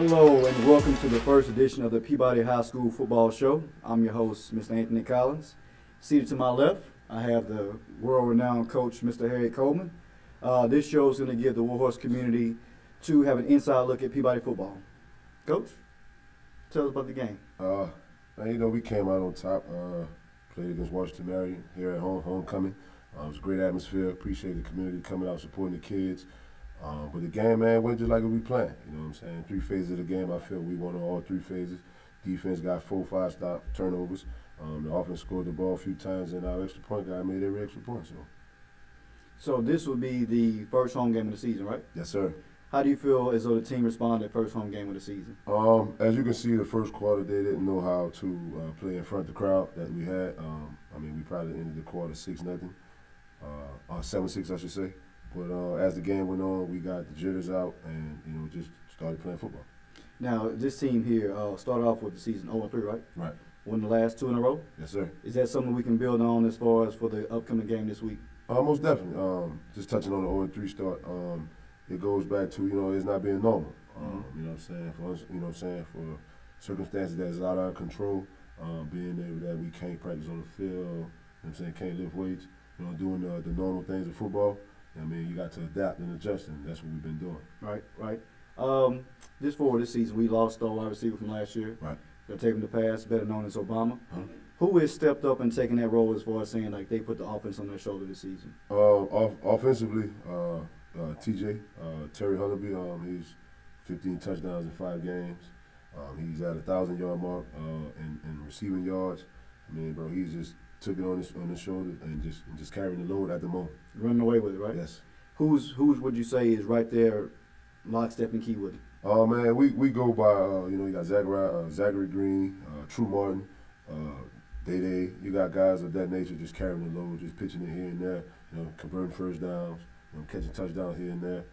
Hello and welcome to the first edition of the Peabody High School Football Show. I'm your host, Mr. Anthony Collins. Seated to my left, I have the world-renowned coach, Mr. Harry Coleman. This show is going to give the Warhorse community to have an inside look at Peabody football. Coach, tell us about the game. We came out on top, played against Washington Marion here at home, homecoming. It was a great atmosphere. Appreciate the community coming out, supporting the kids. But the game, man, went just like we planned. You know what I'm saying? 3 phases of the game, I feel we won on all 3 phases. Defense got 4 5-stop turnovers. The offense scored the ball a few times, and our extra point guy made every extra point. So this will be the first home game of the season, right? Yes, sir. How do you feel as though the team responded first home game of the season? As you can see, the first quarter, they didn't know how to play in front of the crowd that we had. We probably ended the quarter 6-0, 7-6, I should say. But as the game went on, we got the jitters out and, just started playing football. Now, this team here started off with the season 0-3, right? Right. Won the last 2 in a row? Yes, sir. Is that something we can build on as far as for the upcoming game this week? Most definitely. Just touching on the 0-3 start, it goes back to, it's not being normal. You know what I'm saying? For us, for circumstances that's out of our control, being able that we can't practice on the field, can't lift weights, doing the normal things of football. You got to adapt and adjust, and that's what we've been doing. Right. Just for this season, we lost our wide receiver from last year. Right. They're taking the pass, better known as Obama. Huh? Who has stepped up and taken that role as far as saying like they put the offense on their shoulder this season? Offensively, TJ, Terry Hullaby, he's 15 touchdowns in 5 games. He's at 1,000-yard mark in receiving yards. He's just took it on his shoulder and just carrying the load at the moment. Running away with it, right? Yes. Who's would you say is right there, lockstep and key with it? We go by you got Zachary Green, True Martin, Day. You got guys of that nature just carrying the load, just pitching it here and there, converting first downs, catching touchdowns here and there.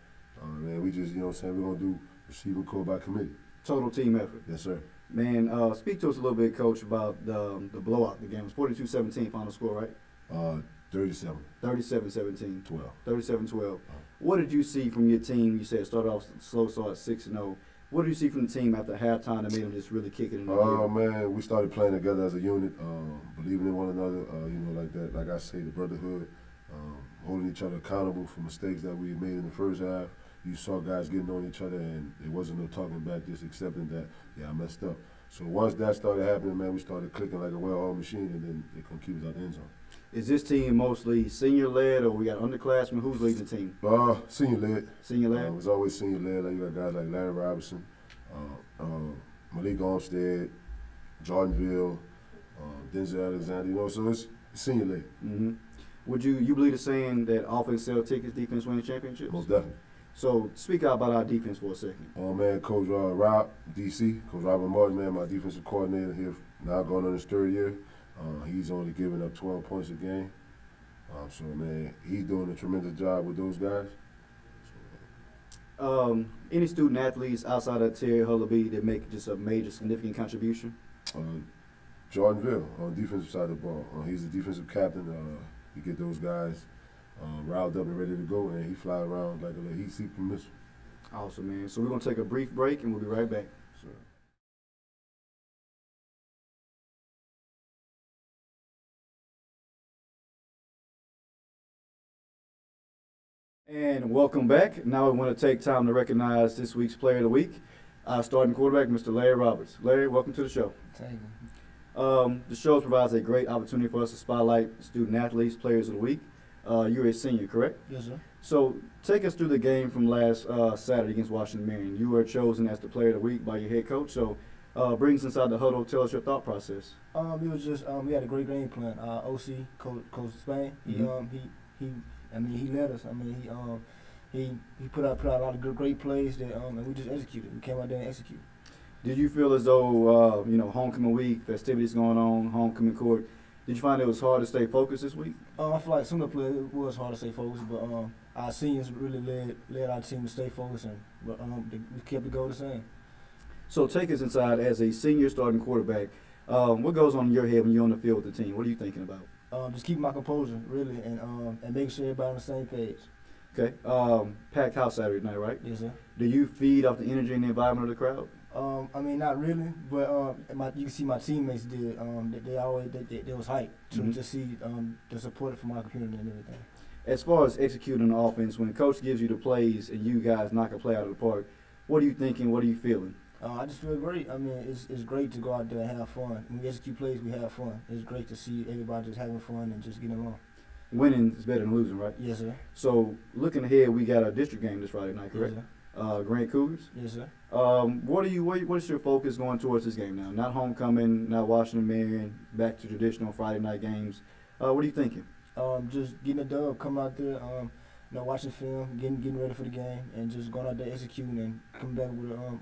We just we're gonna do receiving core by committee. Total team effort. Yes, sir. Man, speak to us a little bit, Coach, about the blowout. The game was 42-17 final score, right? 37. 37-17. 12. 37-12. What did you see from your team? You said start off slow start 6-0. What did you see from the team after halftime that made them just really kick it in the gear? We started playing together as a unit, believing in one another, like that. Like I say, the brotherhood, holding each other accountable for mistakes that we made in the first half. You saw guys getting on each other, and it wasn't no talking back, just accepting that, I messed up. So once that started happening, man, we started clicking like a well-oiled machine, and then they couldn't keep us out the end zone. Is this team mostly senior-led, or we got underclassmen? Who's leading the team? Senior-led. Senior-led? It's always senior-led. Like, you got guys like Larry Robinson, Malik Olmstead, Jordanville, Denzel Alexander, so it's senior-led. Mm-hmm. Would you believe the saying that offense sell tickets, defense win championships? Most definitely. So speak out about our defense for a second. Coach Rob, DC, Coach Robert Martin, man, my defensive coordinator here, now going on his 3rd year. He's only giving up 12 points a game. He's doing a tremendous job with those guys. Any student athletes outside of Terry Hullaby that make just a major significant contribution? Jordanville on the defensive side of the ball. He's the defensive captain. He get those guys riled up and ready to go, and he fly around like a heat-seeking missile. Awesome, man. So we're going to take a brief break, and we'll be right back. Sure. And welcome back. Now we want to take time to recognize this week's Player of the Week, our starting quarterback, Mr. Larry Roberts. Larry, welcome to the show. Thank you. The show provides a great opportunity for us to spotlight student athletes, Players of the Week. You're a senior, correct? Yes, sir. So take us through the game from last Saturday against Washington Marion. You were chosen as the Player of the Week by your head coach. So bring us inside the huddle. Tell us your thought process. It was just we had a great game plan. OC, Coach Spain. He led us. He put out a lot of great plays that and we just executed. We came out there and executed. Did you feel as though homecoming week, festivities going on, homecoming court? Did you find it was hard to stay focused this week? I feel like some of the players it was hard to stay focused, but our seniors really led our team to stay focused, and we kept the goal the same. So take us inside as a senior starting quarterback. What goes on in your head when you're on the field with the team? What are you thinking about? Just keep my composure, really, and making sure everybody on the same page. Okay. Packed house Saturday night, right? Yes, sir. Do you feed off the energy and the environment of the crowd? I mean, not really, but you can see my teammates did. They was hyped to see the support from our community and everything. As far as executing the offense, when coach gives you the plays and you guys knock a play out of the park, what are you thinking? What are you feeling? I just feel great. I mean, it's great to go out there and have fun. When we execute plays, we have fun. It's great to see everybody just having fun and just getting along. Winning is better than losing, right? Yes, sir. So looking ahead, we got a district game this Friday night, correct? Yes, sir. Grant Cougars. Yes, sir. What's your focus going towards this game now? Not homecoming, not Washington Marion, back to traditional Friday night games. What are you thinking? Just getting a dub, coming out there, watching film, getting ready for the game, and just going out there executing and coming back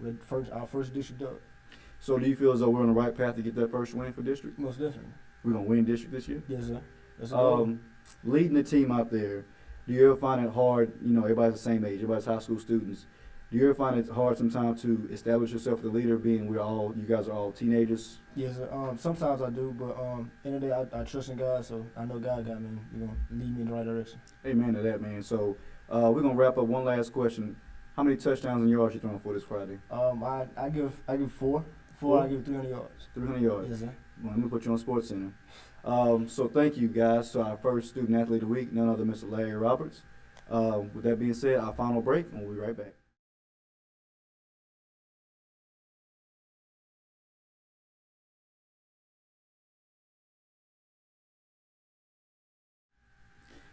with our first district dub. So do you feel as though we're on the right path to get that first win for district? Most definitely. We're gonna win district this year. Yes, sir. That's a goal. Leading the team out there, do you ever find it hard? You know, everybody's the same age, everybody's high school students. Do you ever find it hard sometimes to establish yourself as a leader, being you guys are all teenagers? Yes, sir. Sometimes I do, but end of the day, I trust in God, so I know God got me. Lead me in the right direction. Amen to that, man. So we're gonna wrap up. One last question: how many touchdowns and yards you throwing for this Friday? I give four. I give 300 yards. 300 yards. Yes, sir. Well, let me put you on Sports Center. So thank you guys. So our first student athlete of the week, none other Mr. Larry Roberts. With that being said, our final break, and we'll be right back.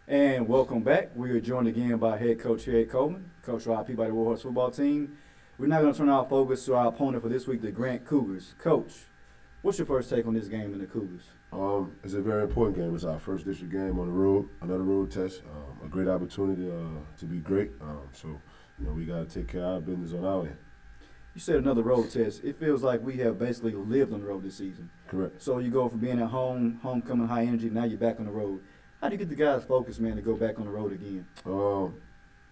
And welcome back. We are joined again by Head Coach Harry Coleman, Coach of our Peabody Warhorse football team. We're now going to turn our focus to our opponent for this week, the Grant Cougars. Coach, what's your first take on this game and the Cougars? It's a very important game. It's our first district game on the road, another road test. A great opportunity to be great. We got to take care of our business on our end. You said another road test. It feels like we have basically lived on the road this season. Correct. So you go from being at home, homecoming, high energy, now you're back on the road. How do you get the guys focused, man, to go back on the road again?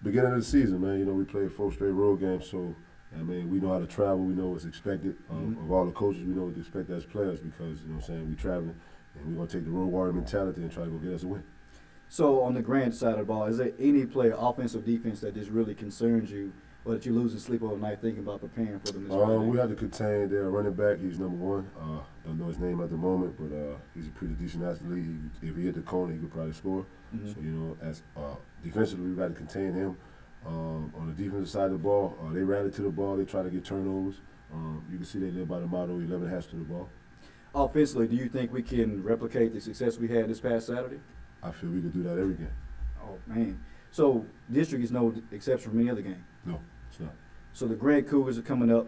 Beginning of the season, man, we played 4 straight road games, so we know how to travel. We know what's expected of all the coaches. We know what to expect as players because, we traveling, and we're going to take the road warrior mentality and try to go get us a win. So on the Grant side of the ball, is there any player, offense or defense, that just really concerns you or that you're losing sleep all night thinking about preparing for them this Friday? We had to contain their running back. He's number 1. Don't know his name at the moment, but he's a pretty decent athlete. If he hit the corner, he could probably score. So, as defensively, we got to contain him. On the defensive side of the ball, they ran it to the ball. They try to get turnovers. You can see they live by the motto, 11 has to the ball. Offensively, do you think we can replicate the success we had this past Saturday? I feel we could do that every game. Oh, man. So district is no exception from any other game? No, it's not. So the Grant Cougars are coming up.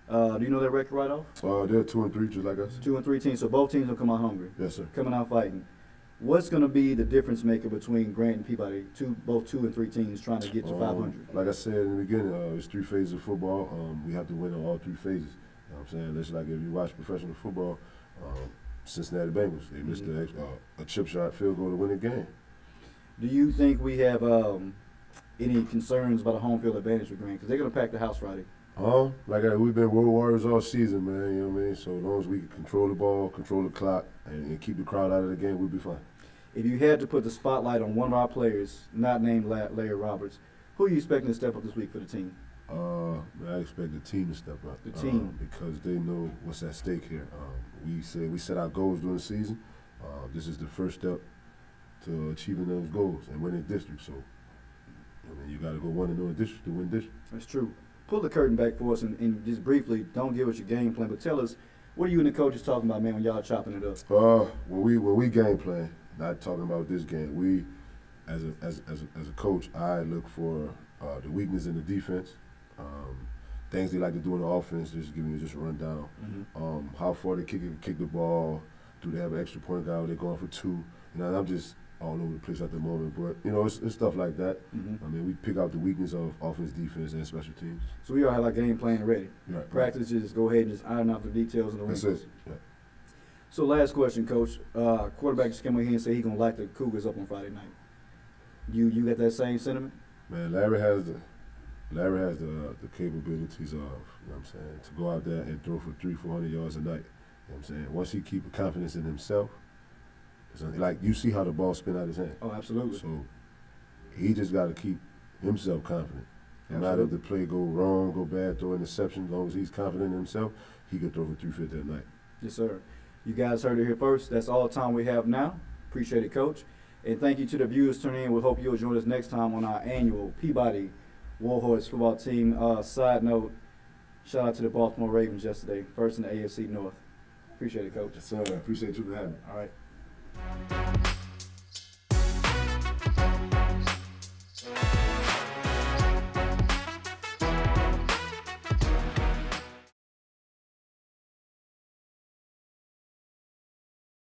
Do you know their record right off? They're 2-3, just like us. 2-3 teams, so both teams will come out hungry. Yes, sir. Coming out fighting. What's going to be the difference maker between Grant and Peabody, both 2 and 3 teams trying to get to 500? Like I said in the beginning, it's 3 phases of football. We have to win on all 3 phases. You know what I'm saying? That's like if you watch professional football, Cincinnati Bengals, they missed a chip shot field goal to win the game. Do you think we have any concerns about a home field advantage for Grant? Because they're going to pack the house Friday. We've been road warriors all season, man, you know what I mean? So as long as we can control the ball, control the clock, and keep the crowd out of the game, we'll be fine. If you had to put the spotlight on one of our players, not named Larry Roberts, who are you expecting to step up this week for the team? I expect the team to step up. The team? Because they know what's at stake here. We set our goals during the season. This is the first step to achieving those goals and winning district. So, you got to go 1-0 in district to win district. That's true. Pull the curtain back for us and just briefly, don't give us your game plan, but tell us, what are you and the coaches talking about, man, when y'all chopping it up? When we game plan, not talking about this game, we, as a coach, I look for the weakness in the defense, things they like to do in the offense, just giving you just a rundown. How far they kick the ball, do they have an extra point guard, they're going for 2. I'm just all over the place at the moment, but it's stuff like that. We pick out the weakness of offense, defense, and special teams. So we all have our game plan ready. Right, Practice, just go ahead and just iron out the details and the wrinkles. That's it. Yeah. So last question, Coach. Quarterback just came in here and said he's gonna light the Cougars up on Friday night. You got that same sentiment? Man, Larry has the capabilities of, to go out there and throw for 300-400 yards a night. Once he keeps confidence in himself, like you see how the ball spin out his hand. Oh, absolutely. So he just got to keep himself confident. No matter if the play go wrong, go bad, throw interception, as long as he's confident in himself, he could throw for 350 that night. Yes, sir. You guys heard it here first. That's all the time we have now. Appreciate it, Coach. And thank you to the viewers tuning in. We hope you'll join us next time on our annual Peabody Warhorse football team. Side note, shout out to the Baltimore Ravens yesterday, first in the AFC North. Appreciate it, Coach. Yes, sir. I appreciate you for having me. All right.